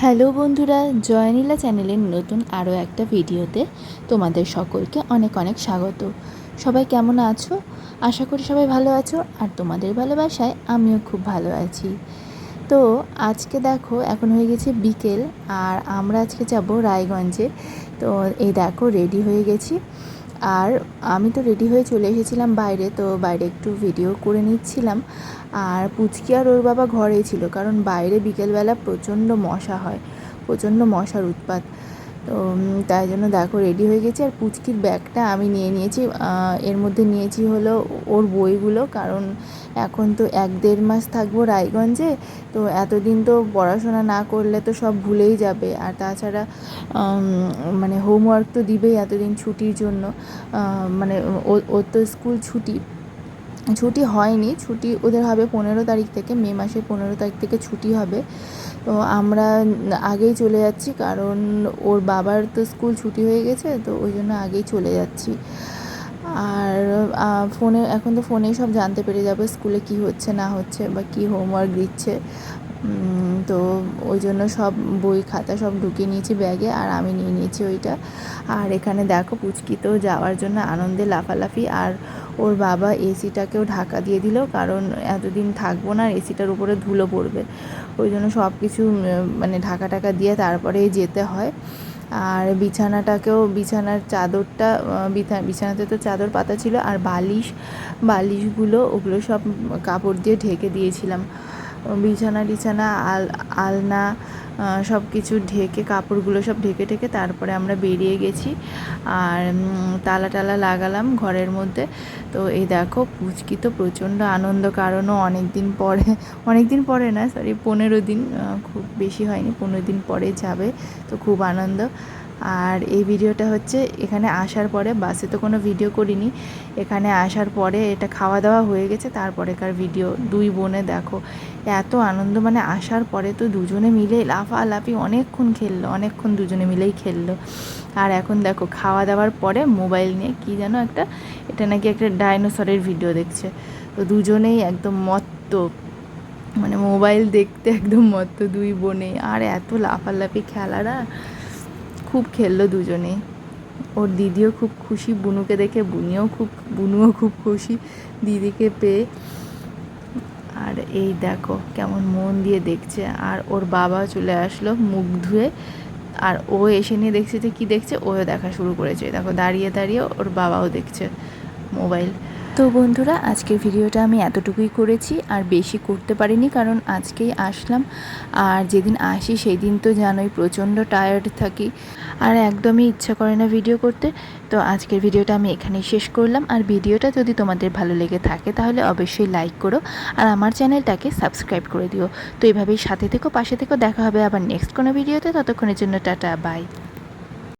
Hello বন্ধুরা, জয়নীলা চ্যানেলের নতুন আরও একটা ভিডিওতে তোমাদের সকলকে অনেক অনেক স্বাগত। সবাই কেমন আছো? আশা করি সবাই ভালো আছো, আর তোমাদের ভালোবাসায় আমিও খুব ভালো আছি। তো আজকে দেখো, এখন হয়ে গেছে বিকেল, আর আমরা আজকে যাব রায়গঞ্জে। তো এই দেখো, রেডি হয়ে গেছি। আর আমি তো রেডি হয়ে চলে এসেছিলাম বাইরে, তো বাইরে একটু ভিডিও করে নিচ্ছিলাম। আর পুচকি আর ওর বাবা ঘরেই ছিল, কারণ বাইরে বিকেলবেলা প্রচণ্ড মশা হয়, প্রচণ্ড মশার উৎপাত। তো তাই জন্য দেখো রেডি হয়ে গেছি। আর পুচকির ব্যাগটা আমি নিয়ে নিয়েছি, এর মধ্যে নিয়েছি হলো ওর বইগুলো, কারণ এখন তো 1-1.5 মাস থাকবো রায়গঞ্জে। তো এতদিন তো পড়াশোনা না করলে তো সব ভুলেই যাবে, আর তাছাড়া মানে হোমওয়ার্ক তো দিবেই এতদিন ছুটির জন্য। মানে ওর তো স্কুল ছুটি হয়নি, ছুটি ওদের হবে 15 তারিখ থেকে, মে মাসের 15 তারিখ থেকে ছুটি হবে। তো আমরা আগেই চলে যাচ্ছি, কারণ ওর বাবার তো স্কুল ছুটি হয়ে গেছে, তো ওই জন্য আগেই চলে যাচ্ছি। আর এখন তো ফোনেই সব জানতে পেরে যাবে স্কুলে কি হচ্ছে না হচ্ছে, বা কি হোমওয়ার্ক দিচ্ছে। তো ওই জন্য সব বই খাতা সব ঢুকিয়ে নিয়েছি ব্যাগে, আর আমি নিয়ে নিয়েছি ওইটা। আর এখানে দেখো, পুচকি তো যাওয়ার জন্য আনন্দে লাফালাফি। আর ওর বাবা এসিটাকেও ঢাকা দিয়ে দিল, কারণ এতদিন থাকবো না, এসিটার উপরে ধুলো পড়বে। ওই জন্য সব কিছু মানে ঢাকা দিয়ে তারপরেই যেতে হয়। আর বিছানার চাদরটা, বিছানাতে তো চাদর পাতা ছিল, আর বালিশগুলো ওগুলো সব কাপড় দিয়ে ঢেকে দিয়েছিলাম। বিছানা আলনা সব কিছু ঢেকে, কাপড়গুলো সব ঢেকে তারপরে আমরা বেরিয়ে গেছি। আর তালা লাগালাম ঘরের মধ্যে। তো এই দেখো, পুচকি তো প্রচণ্ড আনন্দ, কারণও অনেক দিন পরে না, সরি 15 দিন, খুব বেশি হয়নি, 15 দিন পরে যাবে। তো খুব আনন্দ। আর এই ভিডিওটা হচ্ছে এখানে আসার পরে, বাসে তো কোনো ভিডিও করিনি, এখানে আসার পরে এটা খাওয়া দাওয়া হয়ে গেছে তারপরেকার ভিডিও। দুই বোনে দেখো এত আনন্দ, মানে আসার পরে তো দুজনে মিলে লাফালাফি অনেকক্ষণ দুজনে মিলেই খেললো। আর এখন দেখো খাওয়া দাওয়ার পরে মোবাইল নিয়ে কি যেন এটা নাকি একটা ডাইনোসরের ভিডিও দেখছে। তো দুজনেই একদম মত্ত, মানে মোবাইল দেখতে একদম মত্ত দুই বোনে। আর এত লাফালাফি, খেলারা খুব খেললো দুজনেই। ওর দিদিও খুব খুশি বুনুকে দেখে, বুনুও খুব খুশি দিদিকে পেয়ে। আর এই দেখো কেমন মন দিয়ে দেখছে। আর ওর বাবা চলে আসলো মুখ ধুয়ে, আর ও এসে নিয়ে দেখছে যে কী দেখছে, ওও দেখা শুরু করেছে। দেখো দাঁড়িয়ে ওর বাবাও দেখছে মোবাইল। তো বন্ধুরা, আজকের ভিডিওটা আমি এতটুকুই করেছি, আর বেশি করতে পারিনি, কারণ আজকেই আসলাম। আর যেদিন আসি সেই দিন তো জানোই প্রচণ্ড টায়ার্ড থাকি, আর একদমই ইচ্ছা করে না ভিডিও করতে। তো আজকের ভিডিওটা আমি এখানেই শেষ করলাম। আর ভিডিওটা যদি তোমাদের ভালো লেগে থাকে তাহলে অবশ্যই লাইক করো, আর আমার চ্যানেলটাকে সাবস্ক্রাইব করে দিও। তো এইভাবেই সাথে থেকো, পাশে থেকো। দেখা হবে আবার নেক্সট কোনো ভিডিওতে। ততক্ষণের জন্য টাটা, বাই।